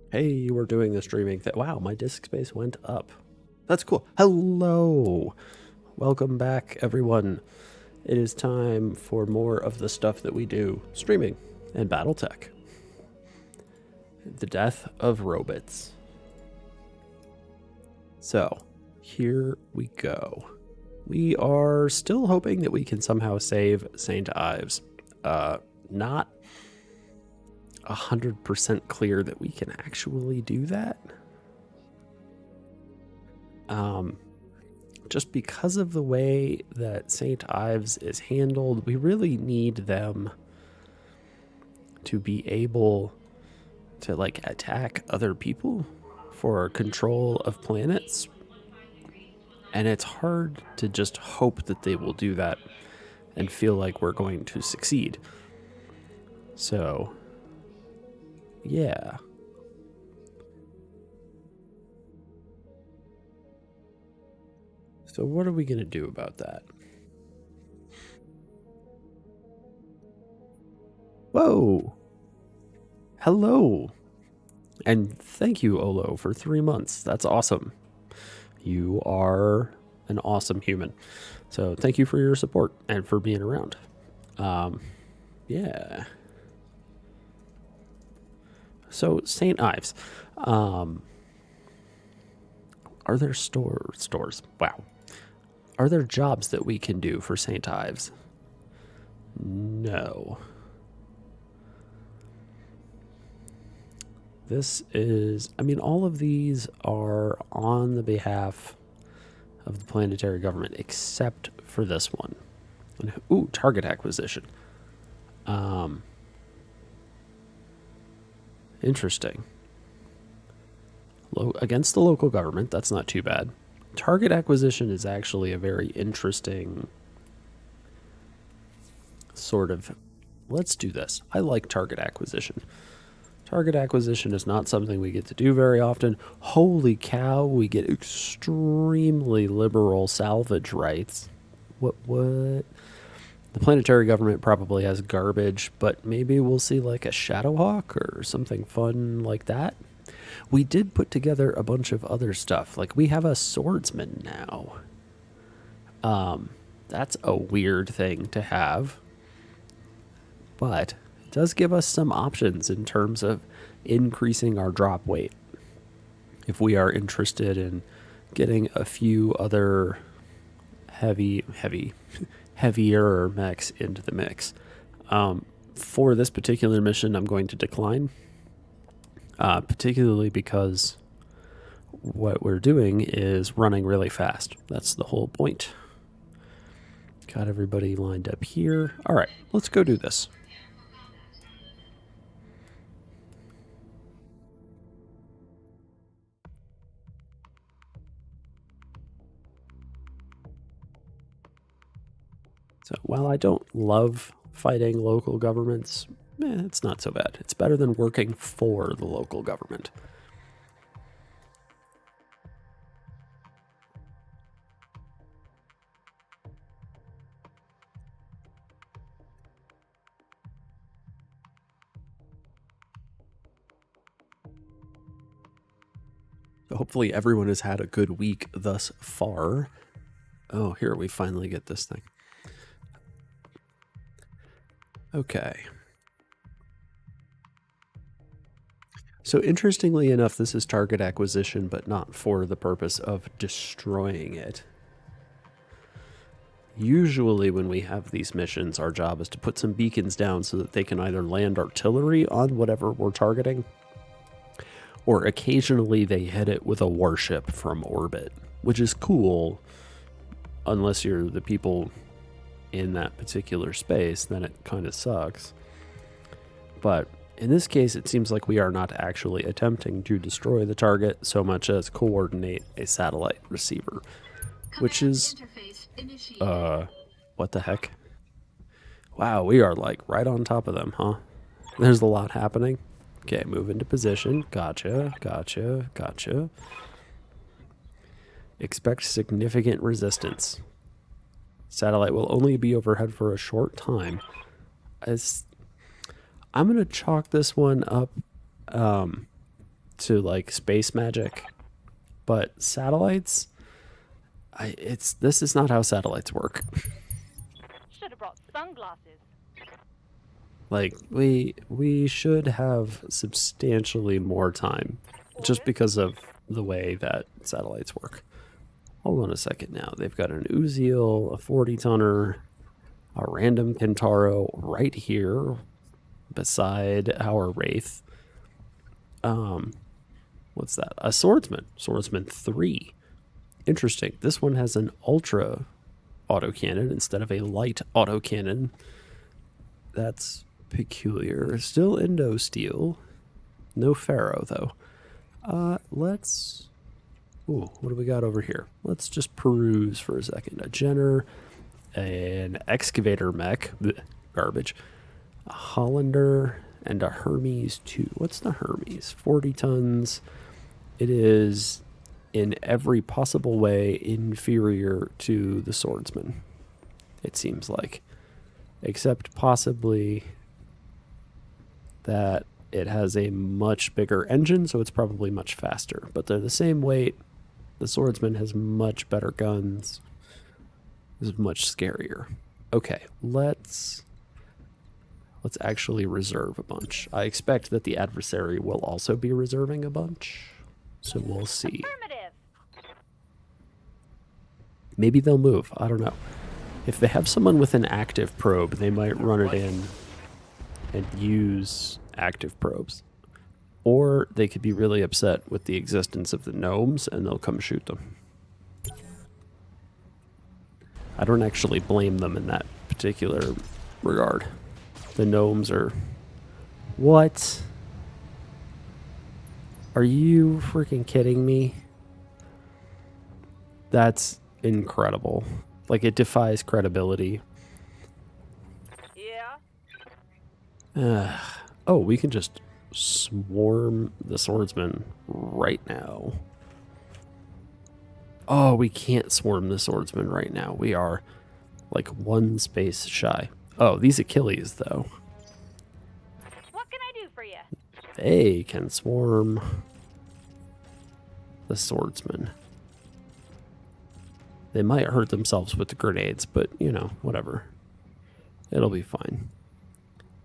Hey, we're doing the streaming thing. Wow, my disk space went up. That's cool. Hello. Welcome back, everyone. It is time for more of the stuff that we do streaming and Battletech. The death of robots. So, here we go. We are still hoping that we can somehow save St. Ives. Not 100% clear that we can actually do that. Just because of the way that St. Ives is handled, we really need them to be able to attack other people for control of planets. And it's hard to just hope that they will do that and feel like we're going to succeed. So, yeah. So what are we going to do about that? Whoa! Hello! And thank you, Olo, for 3 months. That's awesome. You are an awesome human. So thank you for your support and for being around. Yeah. So St. Ives. Are there stores? Wow. Are there jobs that we can do for St. Ives? No. This is, all of these are on the behalf of the planetary government, except for this one. Ooh, target acquisition. Interesting. Against the local government, that's not too bad. Target acquisition is actually a very interesting sort of, let's do this. I like target acquisition. Target acquisition is not something we get to do very often. Holy cow, we get extremely liberal salvage rights. What? The planetary government probably has garbage, but maybe we'll see like a Shadowhawk or something fun like that. We did put together a bunch of other stuff. Like we have a swordsman now. That's a weird thing to have. But it does give us some options in terms of increasing our drop weight. If we are interested in getting a few other heavier mechs into the mix. For this particular mission, I'm going to decline, particularly because what we're doing is running really fast. That's the whole point. Got everybody lined up here. All right, let's go do this. So while I don't love fighting local governments, it's not so bad. It's better than working for the local government. So hopefully everyone has had a good week thus far. Oh, here we finally get this thing. Okay. So interestingly enough, this is target acquisition, but not for the purpose of destroying it. Usually when we have these missions, our job is to put some beacons down so that they can either land artillery on whatever we're targeting, or occasionally they hit it with a warship from orbit, which is cool unless you're the people in that particular space, then it kind of sucks. But in this case, it seems like we are not actually attempting to destroy the target so much as coordinate a satellite receiver, which is, what the heck? Wow, we are like right on top of them, huh? There's a lot happening. Okay, move into position. Gotcha. Expect significant resistance. Satellite will only be overhead for a short time. I'm going to chalk this one up to like space magic, but satellites, this is not how satellites work. Should have brought sunglasses. Like we should have substantially more time just because of the way that satellites work. Hold on a second now. They've got an Uziel, a 40-tonner, a random Kentaro right here beside our Wraith. What's that? A swordsman. Swordsman 3. Interesting. This one has an ultra autocannon instead of a light autocannon. That's peculiar. Still Indo steel. No Pharaoh though. Let's... Ooh, what do we got over here? Let's just peruse for a second. A Jenner, an excavator mech, bleh, garbage, a Hollander, and a Hermes 2. What's the Hermes? 40 tons. It is in every possible way inferior to the swordsman, it seems like. Except possibly that it has a much bigger engine, so it's probably much faster. But they're the same weight. The swordsman has much better guns. This is much scarier. Okay, let's actually reserve a bunch. I expect that the adversary will also be reserving a bunch, so we'll see. Maybe they'll move. I don't know. If they have someone with an active probe, they might run it in and use active probes. Or they could be really upset with the existence of the gnomes and they'll come shoot them. I don't actually blame them in that particular regard. The gnomes are... What? Are you freaking kidding me? That's incredible. Like, it defies credibility. Yeah. Oh, we can just swarm the swordsman right now. Oh, we can't swarm the swordsman right now. We are like one space shy. Oh, these Achilles, though. What can I do for you? They can swarm the swordsman. They might hurt themselves with the grenades, but, you know, whatever. It'll be fine.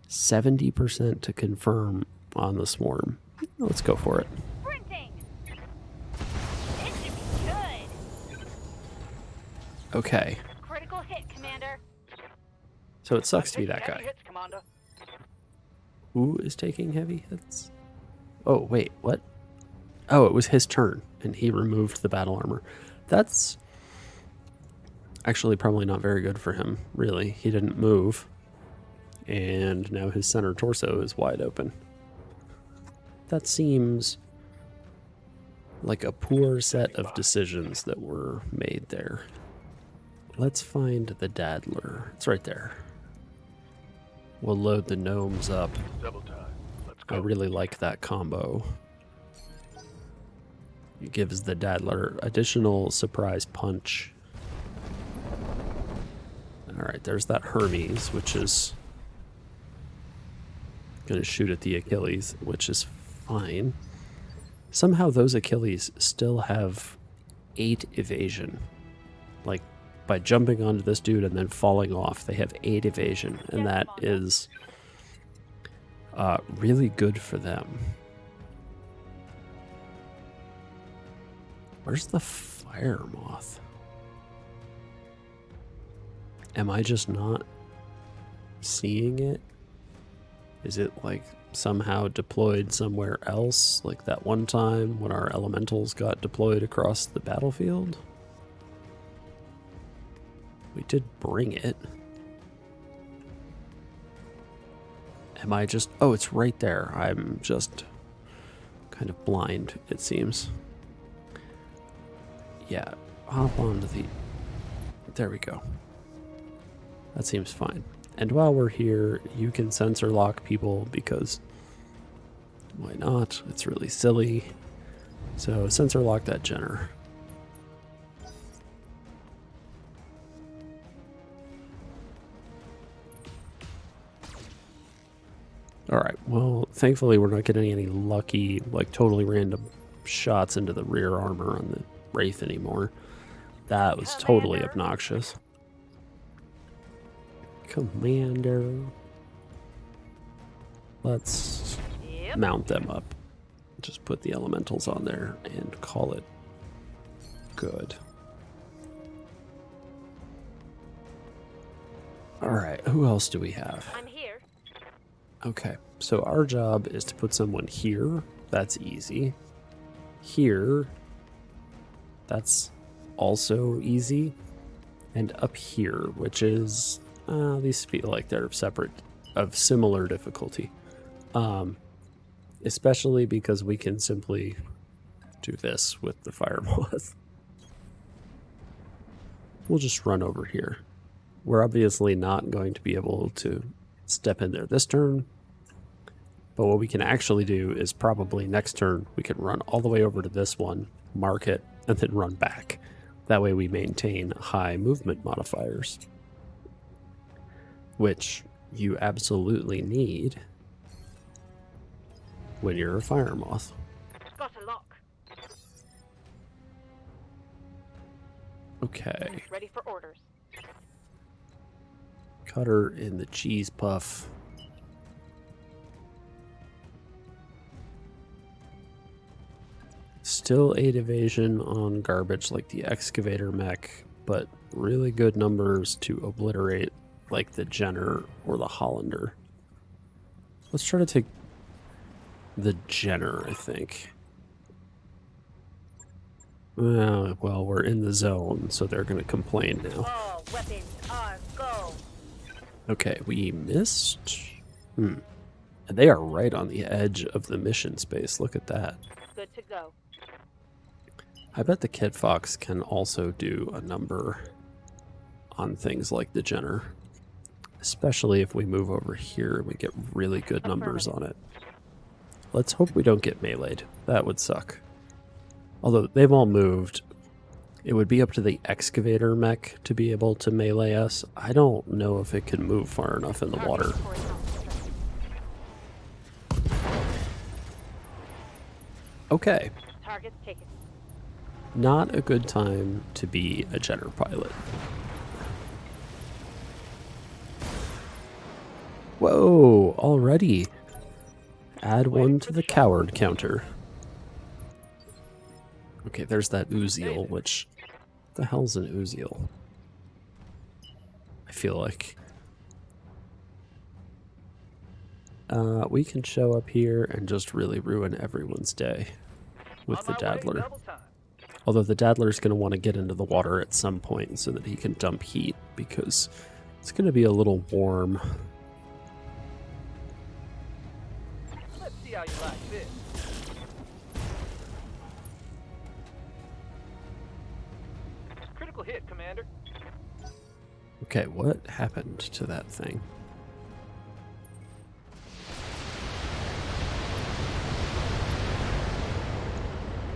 70% to confirm on the swarm. Let's go for it. Sprinting. This should be good. Okay. Critical hit, Commander. So it sucks to be that Heavy guy. hits, Commander. Who is taking heavy hits? Oh, wait, what? Oh, it was his turn, and he removed the battle armor. That's actually probably not very good for him, really. He didn't move, and now his center torso is wide open. That seems like a poor set of decisions that were made there. Let's find the Daddler. It's right there. We'll load the gnomes up. I really like that combo. It gives the Daddler additional surprise punch. Alright, there's that Hermes, which is going to shoot at the Achilles, which is fine. Somehow those Achilles still have 8 evasion. Like, by jumping onto this dude and then falling off, they have 8 evasion, and that is really good for them. Where's the fire moth? Am I just not seeing it? Is it like somehow deployed somewhere else, like that one time when our elementals got deployed across the battlefield? We did bring it. Am I just... Oh, it's right there. I'm just kind of blind, it seems. Yeah, hop onto the... There we go. That seems fine. And while we're here, you can sensor lock people because why not? It's really silly. So sensor lock that Jenner. All right. Well, thankfully we're not getting any lucky, like totally random shots into the rear armor on the Wraith anymore. That was totally Commander. obnoxious. Commander. Let's Yep. mount them up. Just put the elementals on there and call it good. Alright, who else do we have? I'm here. Okay, so our job is to put someone here. That's easy. Here. That's also easy. And up here, which is... these feel like they're separate, of similar difficulty. Especially because we can simply do this with the fire moth. We'll just run over here. We're obviously not going to be able to step in there this turn. But what we can actually do is probably next turn, we can run all the way over to this one, mark it, and then run back. That way we maintain high movement modifiers. Which you absolutely need when you're a fire moth. Got a lock. Okay. Ready for orders. Cutter in the cheese puff. Still 8 evasion on garbage like the excavator mech, but really good numbers to obliterate like the Jenner or the Hollander. Let's try to take the Jenner, I think. Well, we're in the zone, so they're going to complain now. All weapons are go. Okay, we missed. And they are right on the edge of the mission space. Look at that. Good to go. I bet the Kit Fox can also do a number on things like the Jenner. Especially if we move over here and we get really good numbers on it. Let's hope we don't get meleeed. That would suck. Although they've all moved. It would be up to the excavator mech to be able to melee us. I don't know if it can move far enough in the water. Okay. Targets taken. Not a good time to be a Jenner pilot. Whoa, already. Add one to the coward counter. Okay, there's that Uziel, which... What the hell's an Uziel? I feel like... we can show up here and just really ruin everyone's day with the Daddler. Although the Daddler's going to want to get into the water at some point so that he can dump heat, because it's going to be a little warm. Let's see how you like this. Critical hit, Commander. Okay, what happened to that thing?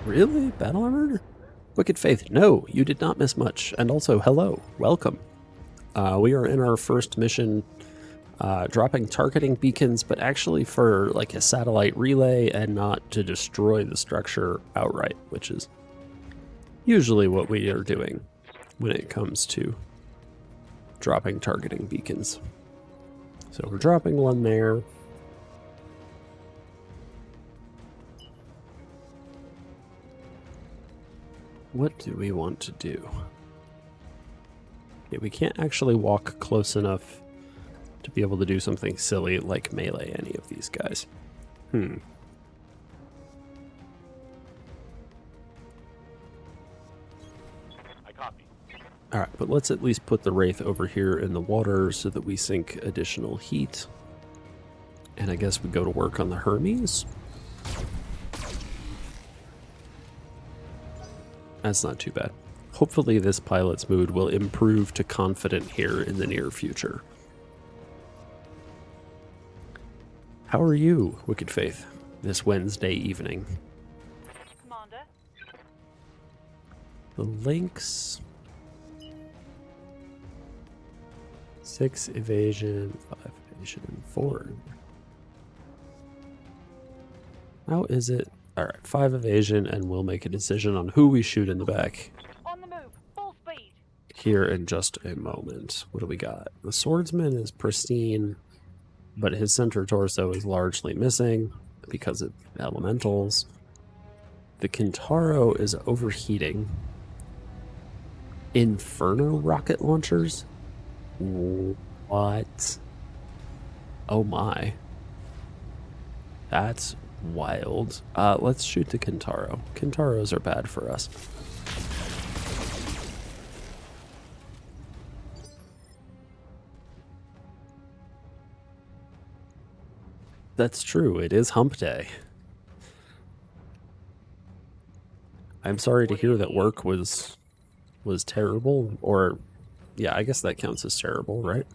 Really? Battle armor? Wicked Faith, no, you did not miss much. And also, hello, welcome. We are in our first mission, dropping targeting beacons, but actually for like a satellite relay and not to destroy the structure outright, which is usually what we are doing when it comes to dropping targeting beacons. So we're dropping one there. What do we want to do? Yeah, we can't actually walk close enough to be able to do something silly like melee any of these guys. I copy. Alright, but let's at least put the Wraith over here in the water so that we sink additional heat. And I guess we go to work on the Hermes. That's not too bad. Hopefully this pilot's mood will improve to confident here in the near future. How are you, Wicked Faith, this Wednesday evening? Commander. The Lynx. 6 evasion, 5 evasion, 4. How is it? Alright, 5 evasion, and we'll make a decision on who we shoot in the back On the move. Full speed. here in just a moment. What do we got? The swordsman is pristine, but his center torso is largely missing because of elementals. The Kintaro is overheating. Inferno rocket launchers? What? Oh my. That's wild. Let's shoot the Kintaro. Kintaros are bad for us. That's true. It is hump day. I'm sorry to hear that work was terrible, or yeah, I guess that counts as terrible, right?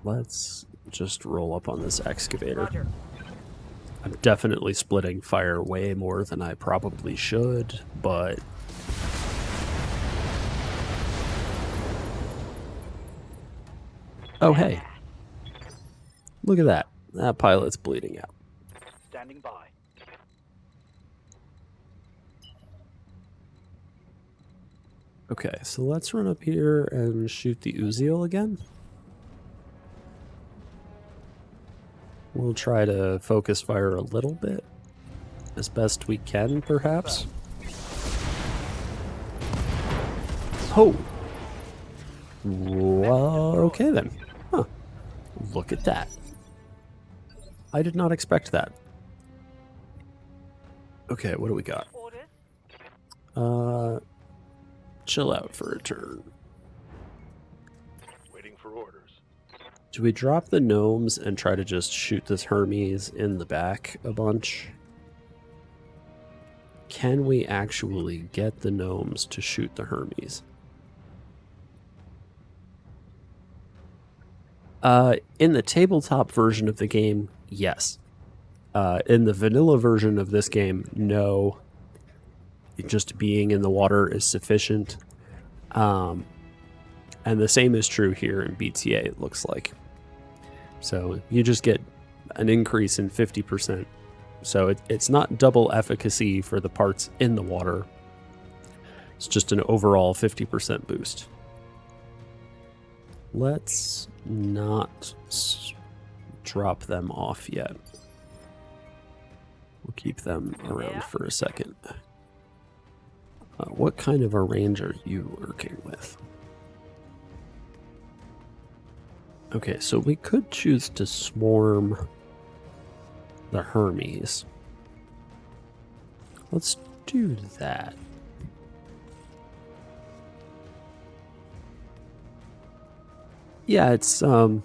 Let's just roll up on this excavator. Roger. I'm definitely splitting fire way more than I probably should, but oh hey, look at that. That pilot's bleeding out. Standing by. Okay, so let's run up here and shoot the Uziel again. We'll try to focus fire a little bit, as best we can, perhaps. Oh! Well, okay then. Huh. Look at that. I did not expect that. Okay, what do we got? Orders. Chill out for a turn. Waiting for orders. Do we drop the gnomes and try to just shoot this Hermes in the back a bunch? Can we actually get the gnomes to shoot the Hermes? In the tabletop version of the game, yes. In the vanilla version of this game, no. Just being in the water is sufficient. And the same is true here in BTA, it looks like. So you just get an increase in 50%. So it's not double efficacy for the parts in the water. It's just an overall 50% boost. Let's not drop them off yet. We'll keep them around for a second. What kind of a range are you working with? Okay, so we could choose to swarm the Hermes. Let's do that. Yeah, it's you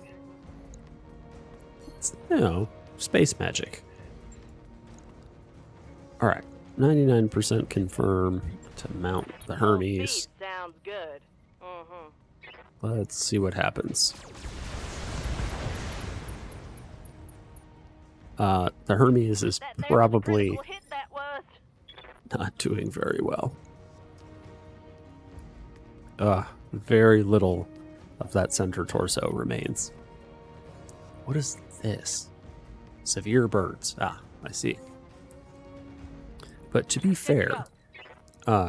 know, space magic. All right, 99% confirm to mount the Hermes. Sounds good. Let's see what happens. The Hermes is probably Hit that was. not doing very well. Very little of that center torso remains. What is this? Severe burns. Ah, I see. But to be fair,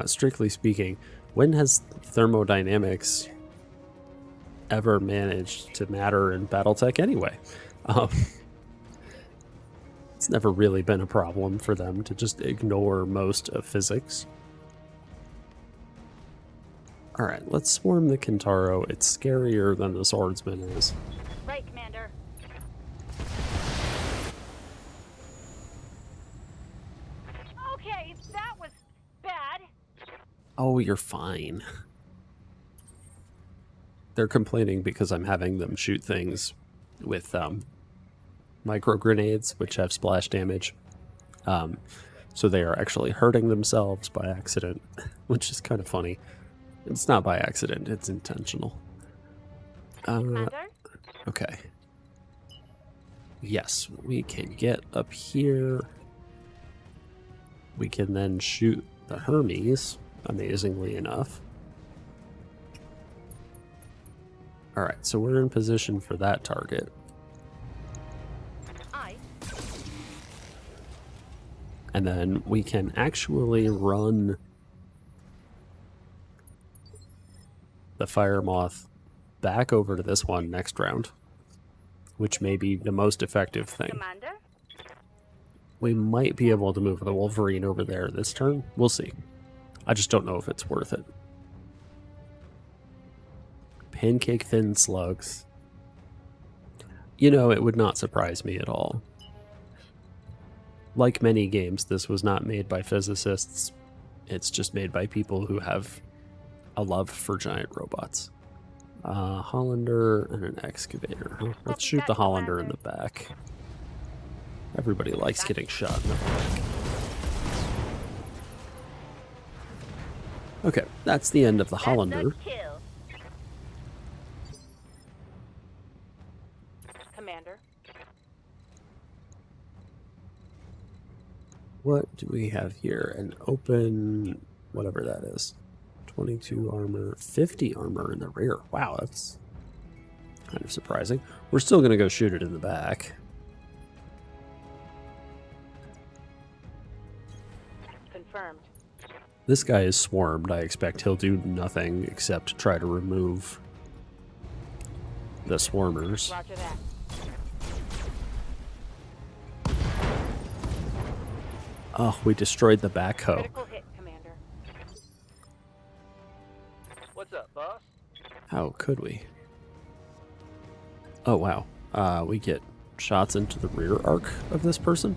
strictly speaking, when has thermodynamics ever managed to matter in Battletech anyway? It's never really been a problem for them to just ignore most of physics. Alright, let's swarm the Kintaro. It's scarier than the swordsman is. Right, Commander. Okay, that was bad. Oh, you're fine. They're complaining because I'm having them shoot things with micro grenades, which have splash damage. So they are actually hurting themselves by accident, which is kind of funny. It's not by accident, it's intentional. Commander? Okay. Yes, we can get up here. We can then shoot the Hermes, amazingly enough. Alright, so we're in position for that target. Aye. And then we can actually run the fire moth back over to this one next round, which may be the most effective thing. Commander? We might be able to move the Wolverine over there this turn. We'll see. I just don't know if it's worth it. Pancake thin slugs. You know, it would not surprise me at all. Like many games, this was not made by physicists. It's just made by people who have a love for giant robots. Hollander and an excavator. Let's shoot the Hollander in the back. Everybody likes getting shot in the back. Okay, that's the end of the Hollander. Kill. Commander? What do we have here? An open, whatever that is. 22 armor, 50 armor in the rear. Wow, that's kind of surprising. We're still going to go shoot it in the back. Confirmed. This guy is swarmed. I expect he'll do nothing except try to remove the swarmers. Roger that. Oh, we destroyed the backhoe. Critical hit, Commander. What's up, boss? How could we? Oh, wow. We get shots into the rear arc of this person.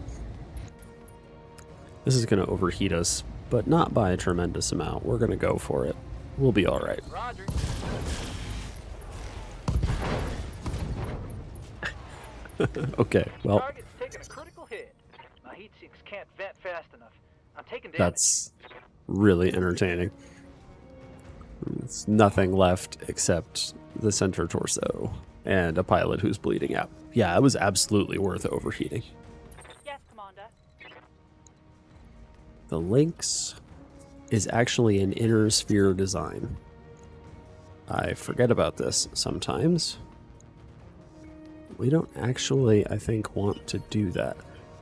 This is going to overheat us, but not by a tremendous amount. We're going to go for it. We'll be all right. Roger. Okay, well, Target's taking a critical hit. My heat sinks can't vent fast enough. I'm taking damage. that's really entertaining. There's nothing left except the center torso and a pilot who's bleeding out. Yeah, it was absolutely worth overheating. Yes, Commander. The Lynx is actually an inner sphere design. I forget about this sometimes. We don't actually, I think, want to do that.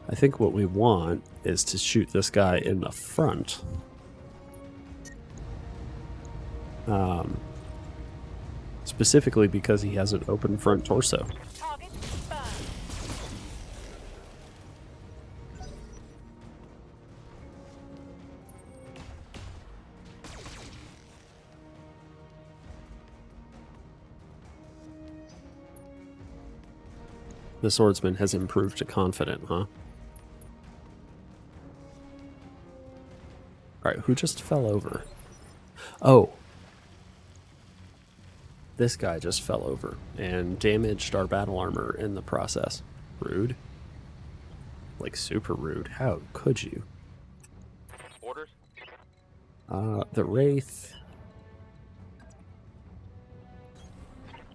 I think what we want is to shoot this guy in the front. Specifically because he has an open front torso. Target burned. The swordsman has improved to confident, huh? Alright, who just fell over? Oh. This guy just fell over and damaged our battle armor in the process. Rude. Like, super rude. How could you? Orders? The Wraith.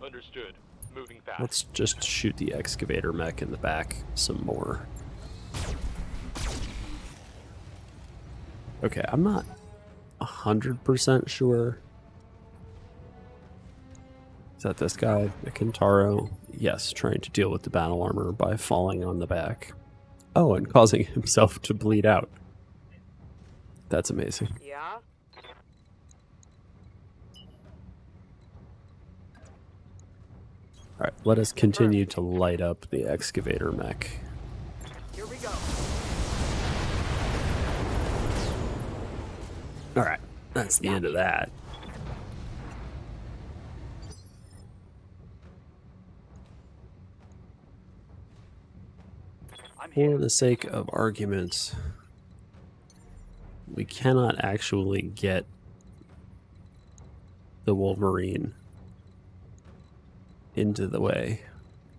Understood. Moving fast. Let's just shoot the excavator mech in the back some more. Okay, I'm not 100% sure. Is that this guy, the Kentaro? Yes, trying to deal with the battle armor by falling on the back. Oh, and causing himself to bleed out. That's amazing. Yeah? Alright, let us continue to light up the excavator mech. Here we go. Alright, that's the end of that. I'm For here. the sake of argument, we cannot actually get the Wolverine into the way,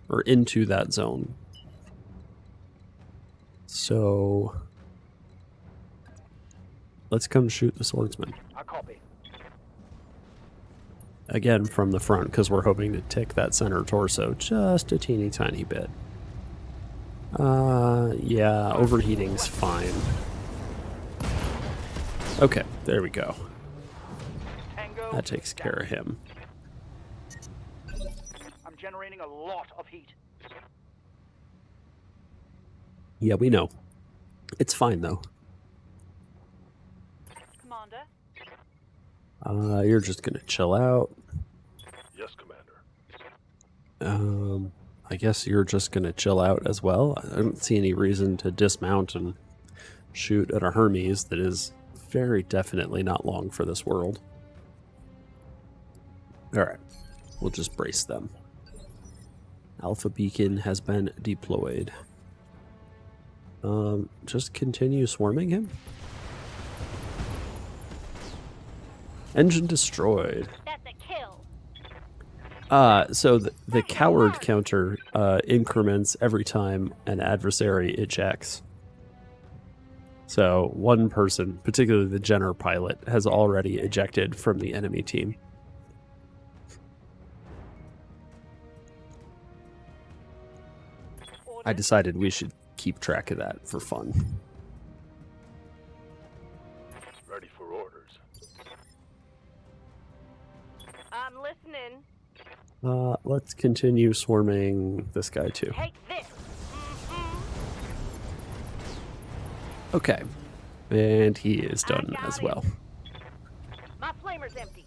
or into that zone. So, let's come shoot the swordsman. I copy. Again, from the front, because we're hoping to tick that center torso just a teeny tiny bit. Yeah, overheating's fine. Okay, there we go. Tango. That takes care of him. I'm generating a lot of heat. Yeah, we know. It's fine, though. You're just gonna chill out. Yes, Commander. I guess you're just gonna chill out as well. I don't see any reason to dismount and shoot at a Hermes that is very definitely not long for this world. Alright, we'll just brace them. Alpha beacon has been deployed. Just continue swarming him. Engine destroyed. That's a kill. So the coward counter increments every time an adversary ejects. So one person, particularly the Jenner pilot, has already ejected from the enemy team. I decided we should keep track of that for fun. Ready for orders. I'm listening. Let's continue swarming this guy too. Take this. Okay. And he is done got as it. well. My flamer's empty.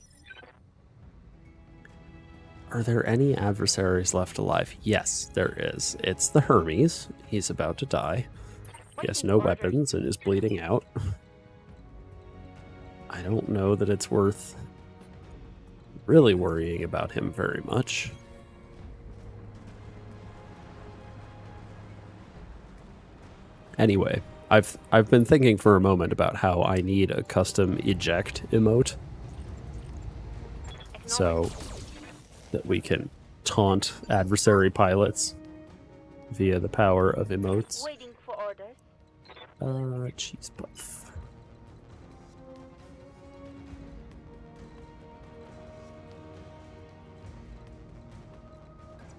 Are there any adversaries left alive? Yes, there is. It's the Hermes. He's about to die. He has no weapons and is bleeding out. I don't know that it's worth really worrying about him very much. Anyway, I've been thinking for a moment about how I need a custom eject emote. So that we can taunt adversary pilots via the power of emotes. Waiting for orders. Cheese puff.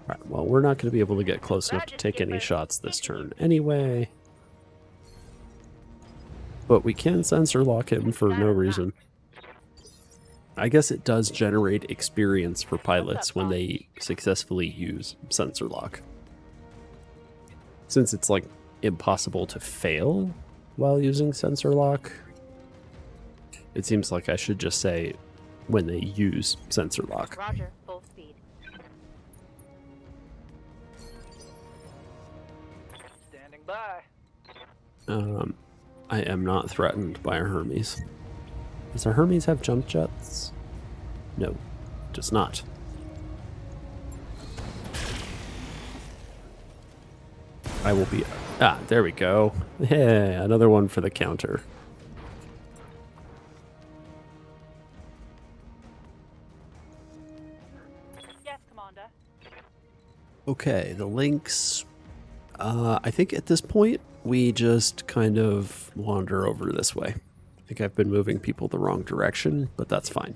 Alright, well, we're not going to be able to get close enough to take any shots this turn anyway. But we can sensor lock him for no reason. I guess it does generate experience for pilots when they successfully use sensor lock. Since it's like impossible to fail while using sensor lock, it seems like I should just say when they use sensor lock. Roger, full speed. Standing by. I am not threatened by a Hermes. Does a Hermes have jump jets? No, it does not. I will be... Ah, there we go. Yeah, another one for the counter. Yes, Commander. Okay, the links. I think at this point, we just kind of wander over this way. I think I've been moving people the wrong direction, but that's fine.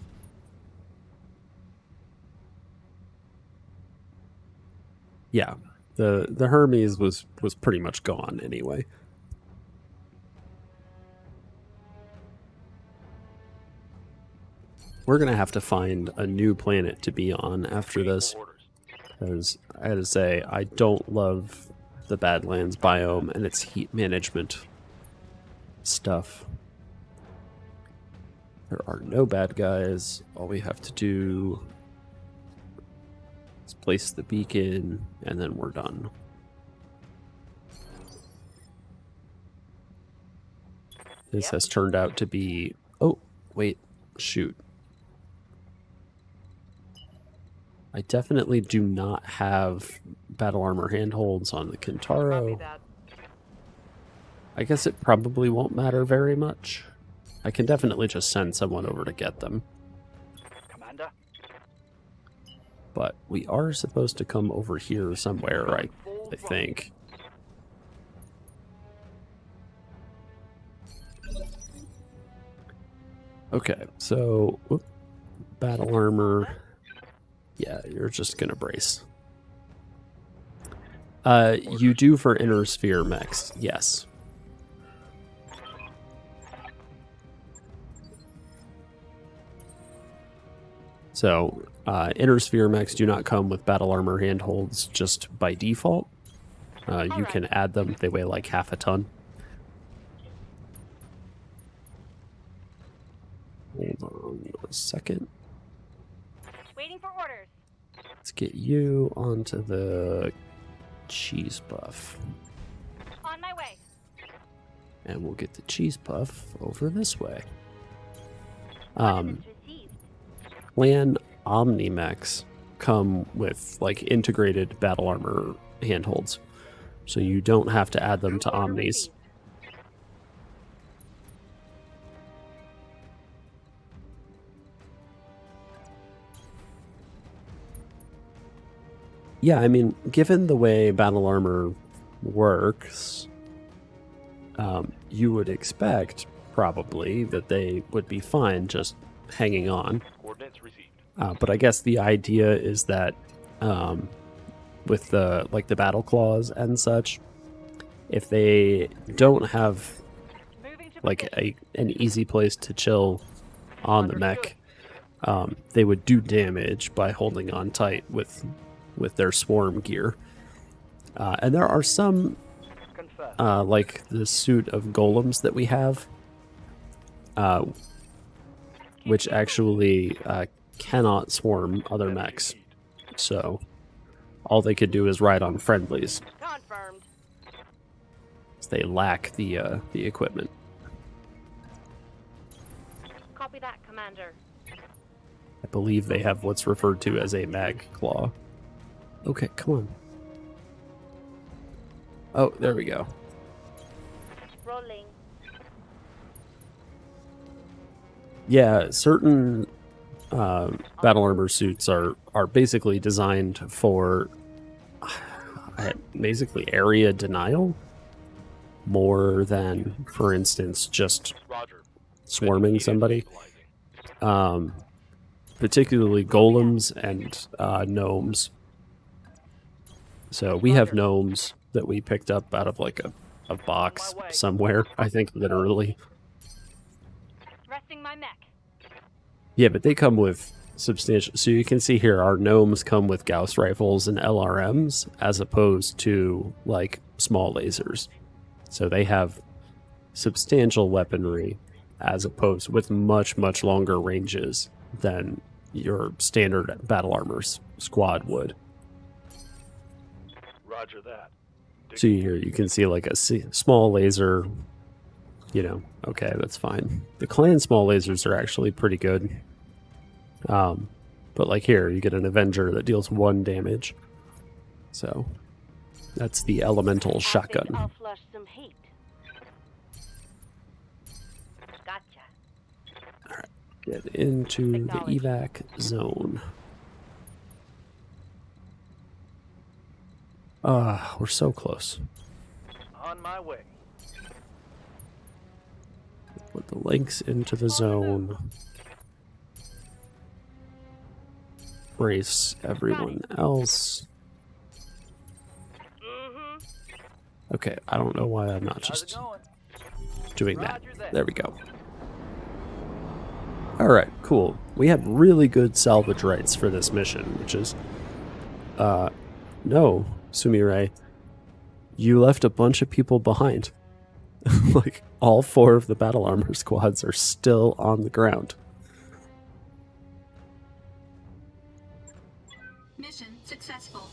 Yeah, the Hermes was pretty much gone anyway. We're gonna have to find a new planet to be on after this, because I gotta say, I don't love the Badlands biome and its heat management stuff. There are no bad guys. All we have to do is place the beacon, and then we're done. This has turned out to be... Oh, wait. Shoot. I definitely do not have battle armor handholds on the Kintaro. I guess it probably won't matter very much. I can definitely just send someone over to get them. Commander. But we are supposed to come over here somewhere, I think. Okay, so... Whoop, battle armor... Yeah, you're just gonna brace. You do for inner sphere mechs, yes. So, inner sphere mechs do not come with battle armor handholds just by default. You can add them, they weigh like half a ton. Hold on. a second. Waiting for orders. Let's get you onto the cheese buff. On my way. And we'll get the cheese buff over this way. Ordinance received. Clan Omnimechs come with like integrated battle armor handholds, so you don't have to add them to Order Omnis. received. Yeah, I mean, given the way battle armor works, you would expect probably that they would be fine just hanging on. Coordinates received. But I guess the idea is that with the the battle claws and such, if they don't have Moving to like position. an easy place to chill on the mech, they would do damage by holding on tight with their swarm gear. And there are some Confirmed. like the suit of golems that we have, which actually cannot swarm other mechs. So all they could do is ride on friendlies. Confirmed. They lack the equipment. Copy that, Commander. I believe they have what's referred to as a mag claw. Okay, come on. Oh, there we go. Rolling. Yeah, certain battle armor suits are basically designed for basically area denial more than, for instance, just Roger. swarming somebody. Particularly golems and gnomes. So we have gnomes that we picked up out of like a box somewhere, I think literally. Resting my mech. Yeah, but they come with substantial... So you can see here, our gnomes come with Gauss rifles and LRMs as opposed to like small lasers. So they have substantial weaponry as opposed with much, much longer ranges than your standard battle armor squad would. Roger that. So here you can see like a small laser, you know, okay, that's fine. The clan small lasers are actually pretty good. But like here, you get an Avenger that deals 1 damage. So that's the elemental I'll shotgun. flush some heat. Gotcha. Get into the Acknowledged. evac zone. We're so close. On my way. Put the links into the zone. Brace everyone else. Mm-hmm. Okay, I don't know why I'm not How's it just going? doing that. Roger that. There we go. Alright, cool. We have really good salvage rights for this mission, which is... no, Sumire. You left a bunch of people behind. Like, all 4 of the battle armor squads are still on the ground. Mission successful.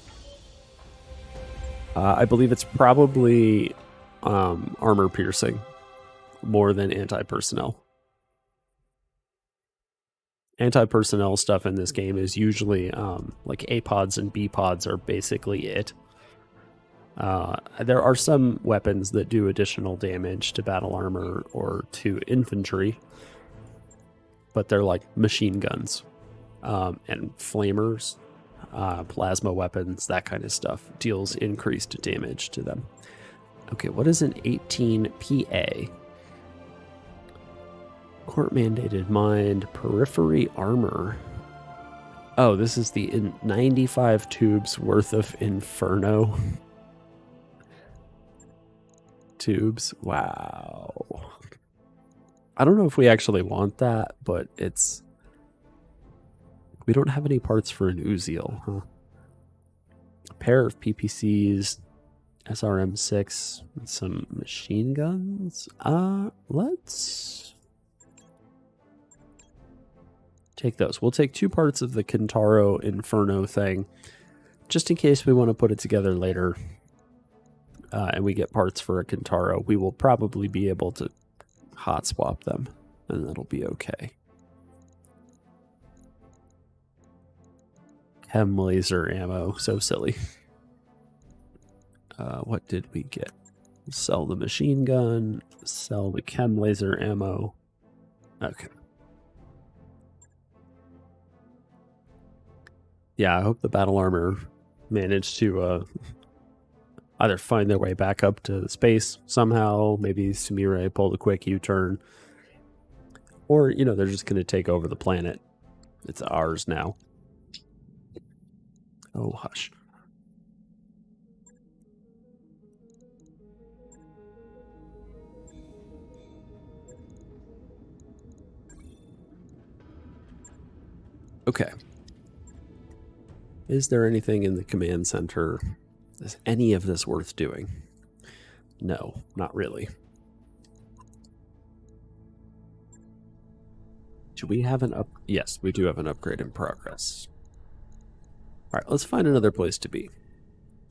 I believe it's probably armor piercing more than anti-personnel. Anti-personnel stuff in this game is usually like A-pods and B-pods are basically it. There are some weapons that do additional damage to battle armor or to infantry, but they're like machine guns and flamers, plasma weapons, that kind of stuff deals increased damage to them. Okay, what is an 18 PA? Court mandated mind, periphery armor. Oh, this is the 95 tubes worth of Inferno. Tubes. Wow. I don't know if we actually want that, but it's... We don't have any parts for an Uziel, huh? A pair of PPCs, SRM-6, and some machine guns. Let's... Take those. We'll take 2 parts of the Kintaro Inferno thing, just in case we want to put it together later. And we get parts for a Kintaro. We will probably be able to hot swap them, and that'll be okay. Chem laser ammo. So silly. What did we get? Sell the machine gun. Sell the chem laser ammo. Okay. Yeah, I hope the battle armor managed to either find their way back up to space somehow. Maybe Sumire pulled a quick U-turn. Or, you know, they're just going to take over the planet. It's ours now. Oh, hush. Okay. Is there anything in the command center? Is any of this worth doing? No, not really. Do we have an up? Yes, we do have an upgrade in progress. All right, let's find another place to be.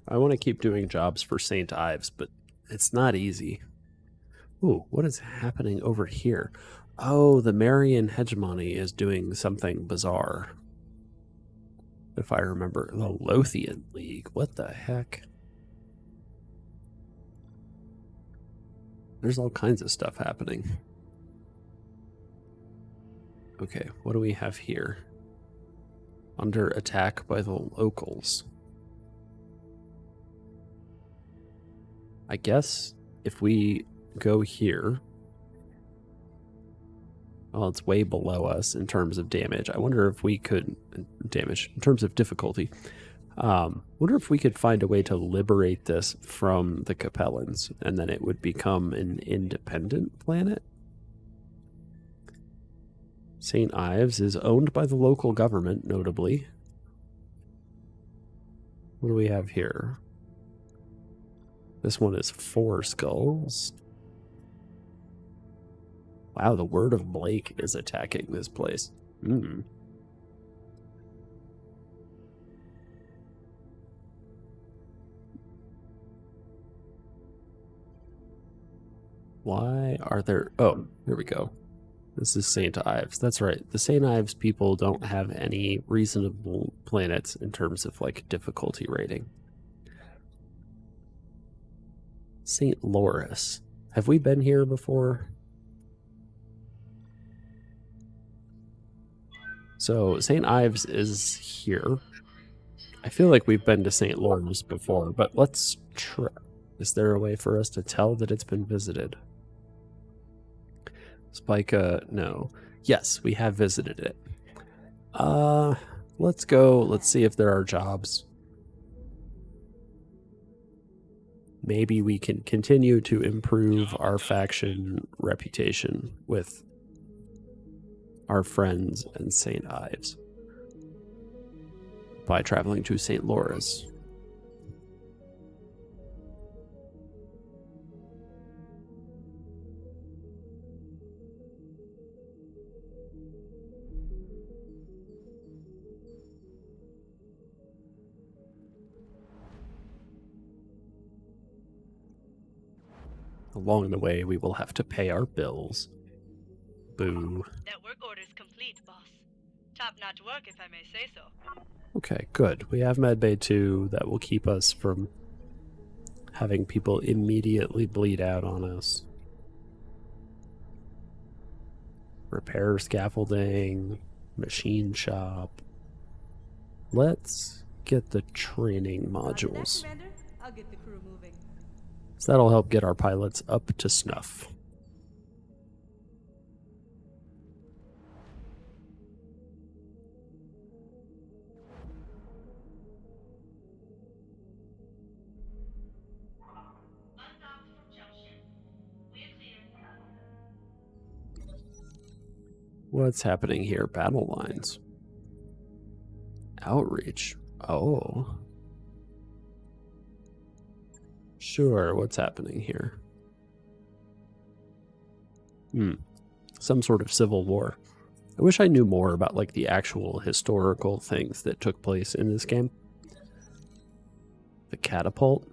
I want to keep doing jobs for St. Ives, but it's not easy. Ooh, what is happening over here? Oh, the Marian hegemony is doing something bizarre. If I remember, the Lothian League. What the heck? There's all kinds of stuff happening. Okay, what do we have here? Under attack by the locals. I guess if we go here... Well, it's way below us in terms of damage. I wonder if we could... Damage. In terms of difficulty. Wonder if we could find a way to liberate this from the Capellans, and then it would become an independent planet? St. Ives is owned by the local government, notably. What do we have here? This one is 4 skulls. Wow, the Word of Blake is attacking this place. Why are there... Oh, here we go. This is St. Ives. That's right. The St. Ives people don't have any reasonable planets in terms of, like, difficulty rating. St. Loris. Have we been here before? So, St. Ives is here. I feel like we've been to St. Loris before, but let's try. Is there a way for us to tell that it's been visited? Spica, no. Yes, we have visited it. Let's go. Let's see if there are jobs. Maybe we can continue to improve our faction reputation with our friends in St. Ives by traveling to St. Loris. Along the way, we will have to pay our bills. Boo. That work order is complete, boss. Top-notch work, if I may say so. Okay, good. We have Medbay 2 that will keep us from having people immediately bleed out on us. Repair scaffolding, machine shop. Let's get the training modules. I'll get the crew moving. So that'll help get our pilots up to snuff. What's happening here? Battle lines. Outreach. Oh. Sure, what's happening here? Some sort of civil war. I wish I knew more about like the actual historical things that took place in this game. The catapult.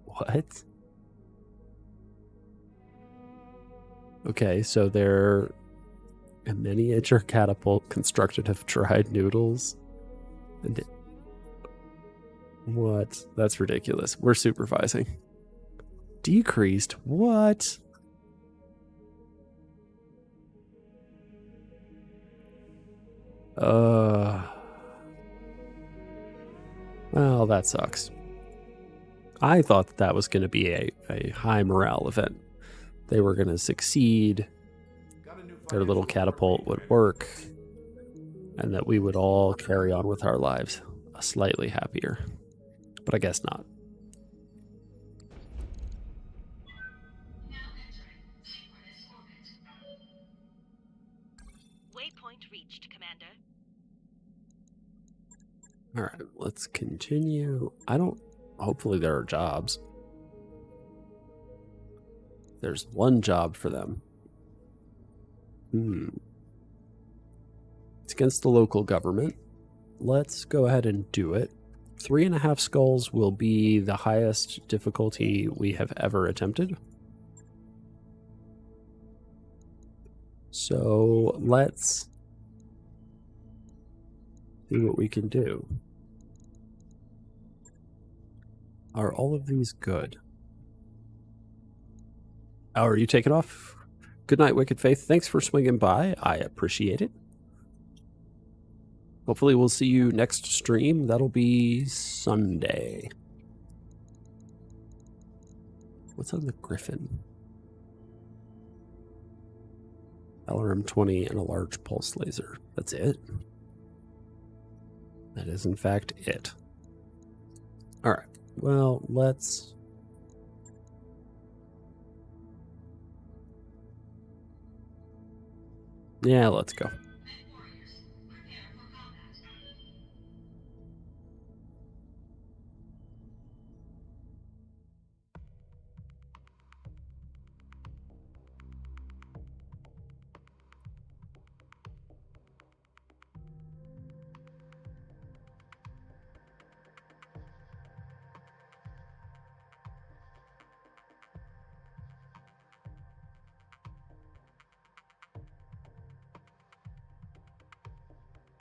What? Okay, so they're a miniature catapult constructed of dried noodles. And what? That's ridiculous. We're supervising. Decreased? What? Well, that sucks. I thought that was going to be a high morale event. They were going to succeed. Their little catapult would work. And that we would all carry on with our lives slightly happier. But I guess not. Waypoint reached, Commander. All right, let's continue. Hopefully there are jobs. There's one job for them. It's against the local government. Let's go ahead and do it. 3.5 skulls will be the highest difficulty we have ever attempted. So let's see what we can do. Are all of these good? Oh, are you taking off? Good night, Wicked Faith. Thanks for swinging by. I appreciate it. Hopefully we'll see you next stream. That'll be Sunday. What's on the Griffin? LRM 20 and a large pulse laser. That's it? That is in fact it. Alright. Well, let's... Yeah, let's go.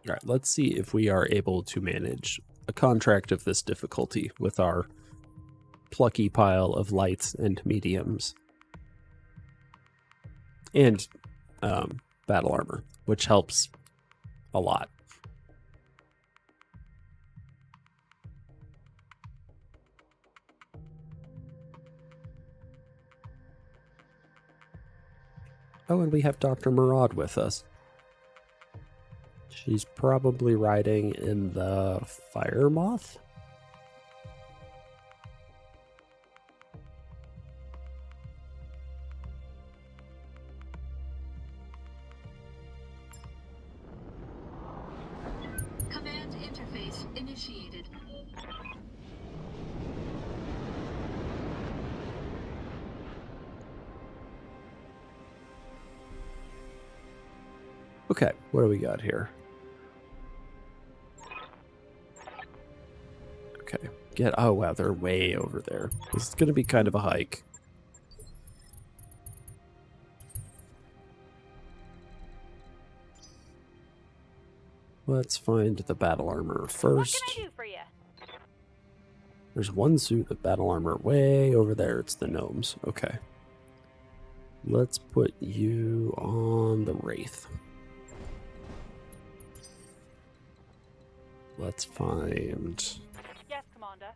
All right, let's see if we are able to manage a contract of this difficulty with our plucky pile of lights and mediums. And battle armor, which helps a lot. Oh, and we have Dr. Murad with us. She's probably riding in the Fire Moth. Command interface initiated. Okay, what do we got here? Okay, oh wow, they're way over there. This is gonna be kind of a hike. Let's find the battle armor first. What can I do for you? There's one suit of battle armor way over there. It's the gnomes. Okay. Let's put you on the Wraith. Let's find Yes, Commander.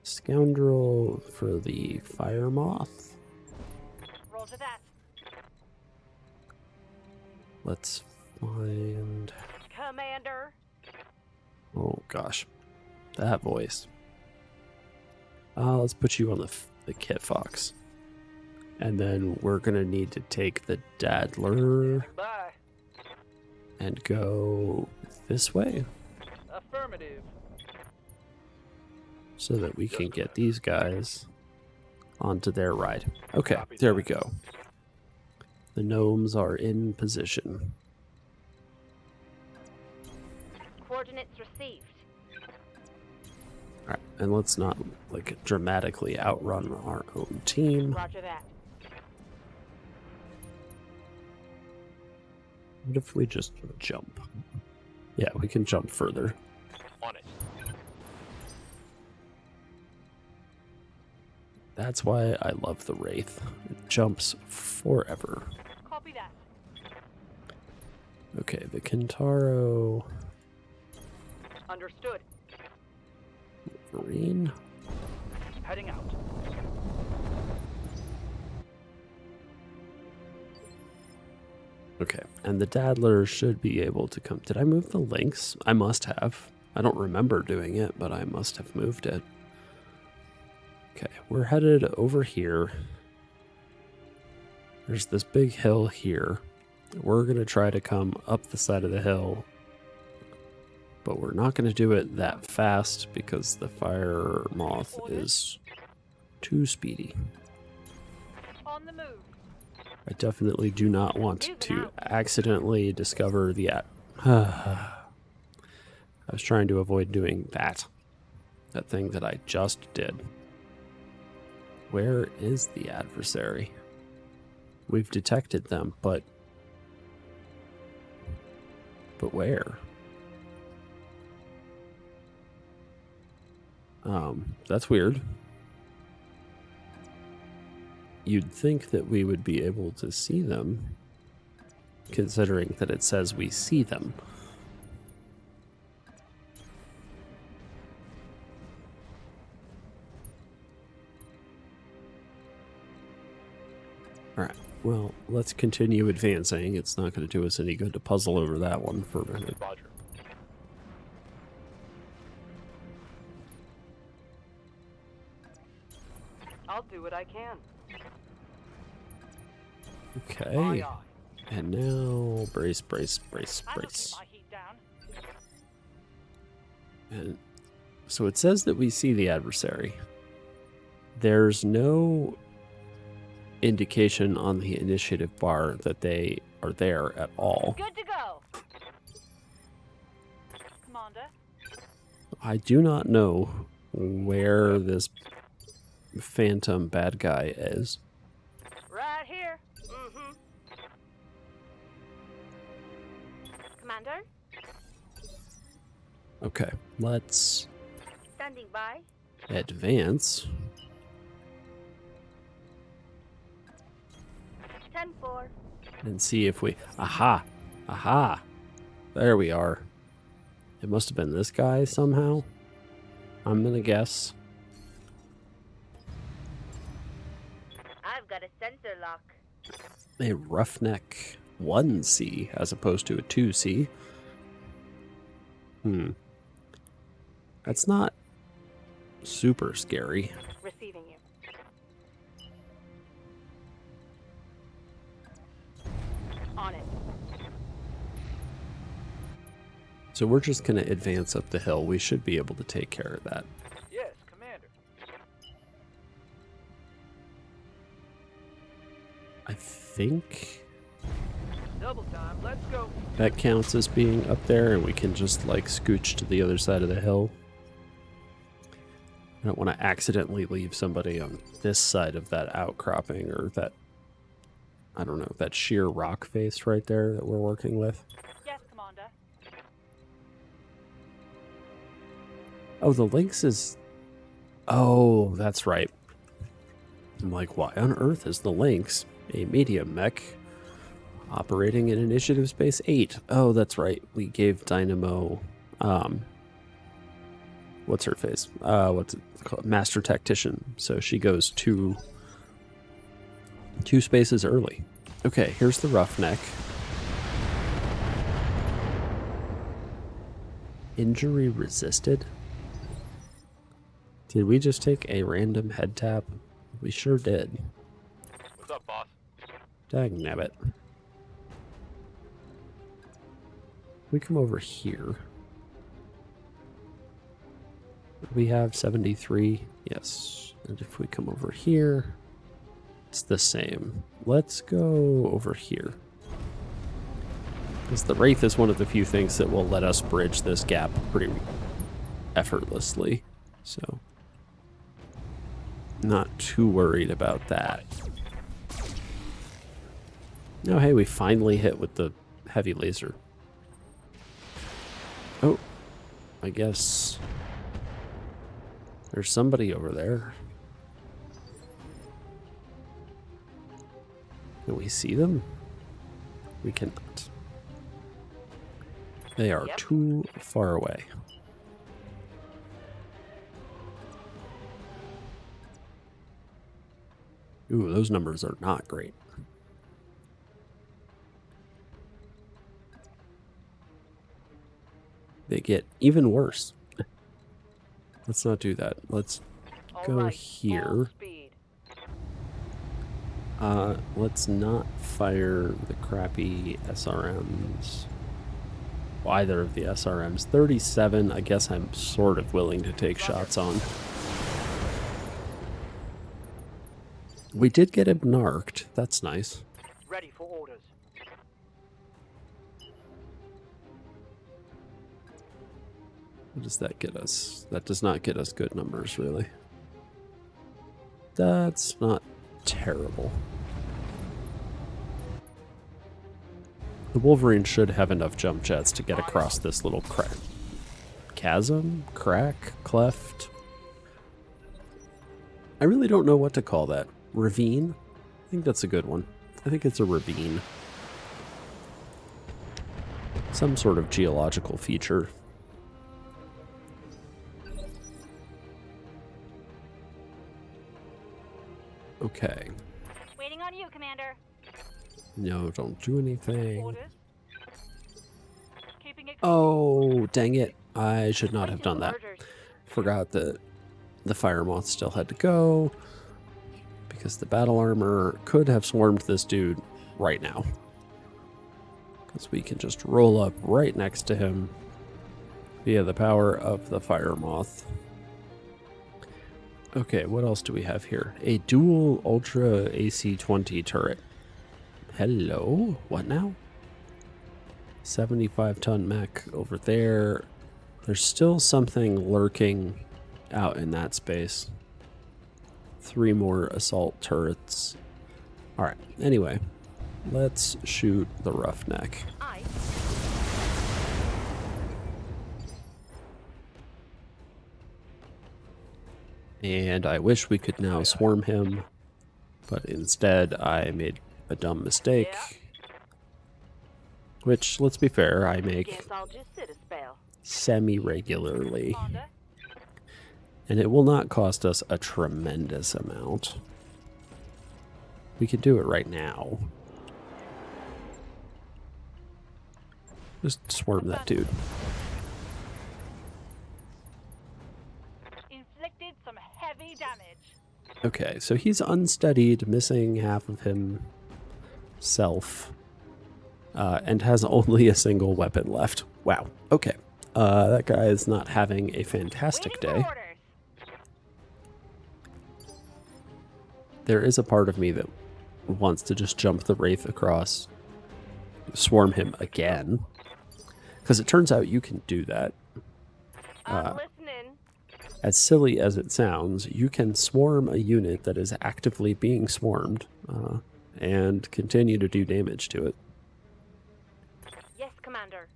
Scoundrel for the Fire Moth. Roger that. Let's find... Commander. Oh gosh, that voice. Let's put you on the Kit Fox. And then we're gonna need to take the Daddler Bye. and go this way Affirmative. so that we can get these guys onto their ride. Okay, there we go. The gnomes are in position. Coordinates received. All right, and let's not like dramatically outrun our own team. Roger that. What if we just jump? Yeah, we can jump further. On it. That's why I love the Wraith. It jumps forever. Copy that. Okay, the Kintaro Understood. Marine. Heading out. Okay, and the Daddler should be able to come. Did I move the Lynx? I must have. I don't remember doing it, but I must have moved it. Okay, we're headed over here. There's this big hill here. We're going to try to come up the side of the hill, but we're not going to do it that fast because the fire moth is too speedy. On the move. I definitely do not want to accidentally discover the I was trying to avoid doing that thing that I just did. Where is the adversary? We've detected them, but where? That's weird. You'd think that we would be able to see them, considering that it says we see them. Alright, well, let's continue advancing. It's not going to do us any good to puzzle over that one for a minute. Roger. I'll do what I can. Okay, Aye, aye. and now brace, brace, brace, I'm looking brace. my heat down. And so it says that we see the adversary. There's no indication on the initiative bar that they are there at all. Good to go. Commander. I do not know where this phantom bad guy is. Right here. Commander. Okay, let's Standing by. advance. 10-4. And see if we... Aha! Aha! There we are. It must have been this guy somehow. I'm gonna guess. I've got a sensor lock. A roughneck 1C as opposed to a 2C. That's not super scary. Receiving you. On it. So we're just going to advance up the hill. We should be able to take care of that. Yes, Commander. I think Double time. Let's go. that counts as being up there, and we can just like scooch to the other side of the hill. I don't want to accidentally leave somebody on this side of that outcropping or that, I don't know, that sheer rock face right there that we're working with. Yes, Commander. Oh, the Lynx is... Oh, that's right. I'm like, why on earth is the Lynx a medium mech operating in Initiative Space 8? Oh, that's right. We gave Dynamo... what's her face? What's it called? Master Tactician. So she goes two spaces early. Okay, here's the Roughneck. Injury resisted? Did we just take a random head tap? We sure did. What's up, boss? Dang nabbit. We come over here. We have 73. Yes. And if we come over here, it's the same. Let's go over here. Because the Wraith is one of the few things that will let us bridge this gap pretty effortlessly. So, not too worried about that. Oh, hey, we finally hit with the heavy laser. Oh, I guess there's somebody over there. Can we see them? We cannot. They are too far away. Ooh, those numbers are not great. They get even worse. Let's not do that. Let's go here. Let's not fire the crappy SRMs. Well, either of the SRMs. 37, I guess I'm sort of willing to take shots on. We did get him narked. That's nice. Ready for orders. What does that get us? That does not get us good numbers, really. That's not terrible. The Wolverine should have enough jump jets to get across this little chasm, crack, cleft. I really don't know what to call that. Ravine? I think that's a good one. I think it's a ravine. Some sort of geological feature. Okay. Waiting on you, Commander. No, don't do anything. Orders. Keeping it. Oh, dang it. I should not have done that. Orders. Forgot that the fire moth still had to go because the battle armor could have swarmed this dude right now. Because we can just roll up right next to him via the power of the fire moth. Okay, what else do we have here? A dual Ultra AC-20 turret. Hello? What now? 75-ton mech over there. There's still something lurking out in that space. 3 more assault turrets. Alright, anyway. Let's shoot the roughneck. I. And I wish we could now swarm him, but instead I made a dumb mistake. Which, let's be fair, I make Guess I'll just sit a spell. semi-regularly. Commander. And it will not cost us a tremendous amount. We can do it right now. Just swarm that dude. Inflicted some heavy damage. Okay, so he's unsteadied, missing half of himself, and has only a single weapon left. Wow, okay. That guy is not having a fantastic Waiting for day. orders. There is a part of me that wants to just jump the Wraith across, swarm him again, because it turns out you can do that. I'm listening. As silly as it sounds, you can swarm a unit that is actively being swarmed and continue to do damage to it. Yes, Commander.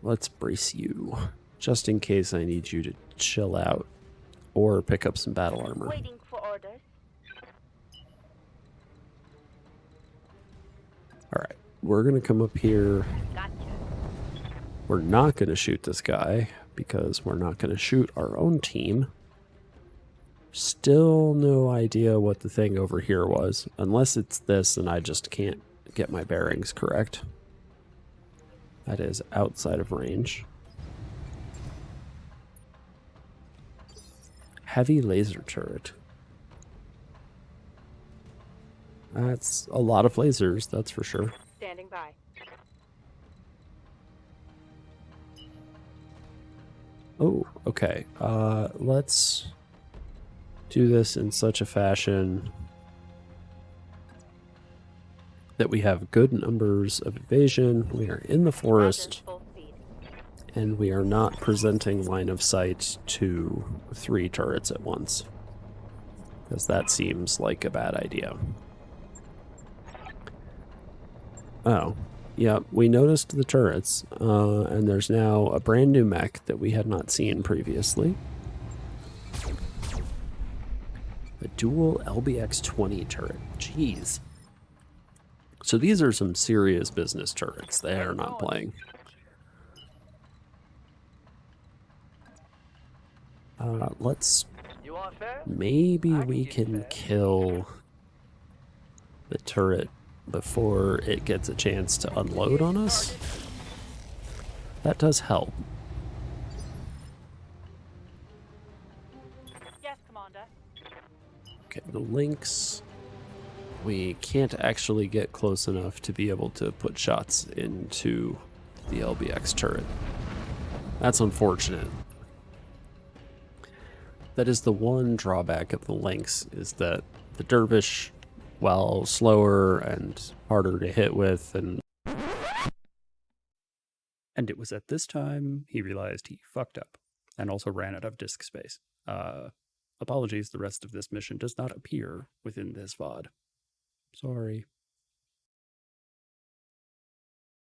Let's brace you, just in case I need you to chill out or pick up some battle armor. Waiting for orders. Alright, we're going to come up here. Gotcha. We're not going to shoot this guy because we're not going to shoot our own team. Still no idea what the thing over here was. Unless it's this and I just can't get my bearings correct. That is outside of range. Heavy laser turret. That's a lot of lasers, that's for sure. Standing by. Oh, okay. Let's do this in such a fashion that we have good numbers of evasion. We are in the forest, Engines full speed. and we are not presenting line of sight to 3 turrets at once, because that seems like a bad idea. Oh, yeah, we noticed the turrets, and there's now a brand new mech that we had not seen previously. A dual LBX-20 turret. Jeez. So these are some serious business turrets. They are not playing. Let's... You want fast? Maybe I can we get you can fast. kill the turret before it gets a chance to unload on us. That does help. Yes, Commander. Okay, the links. We can't actually get close enough to be able to put shots into the LBX turret. That's unfortunate. That is the one drawback of the links, is that the dervish, while slower and harder to hit with, and it was at this time he realized he fucked up and also ran out of disk space. Apologies, the rest of this mission does not appear within this VOD. Sorry.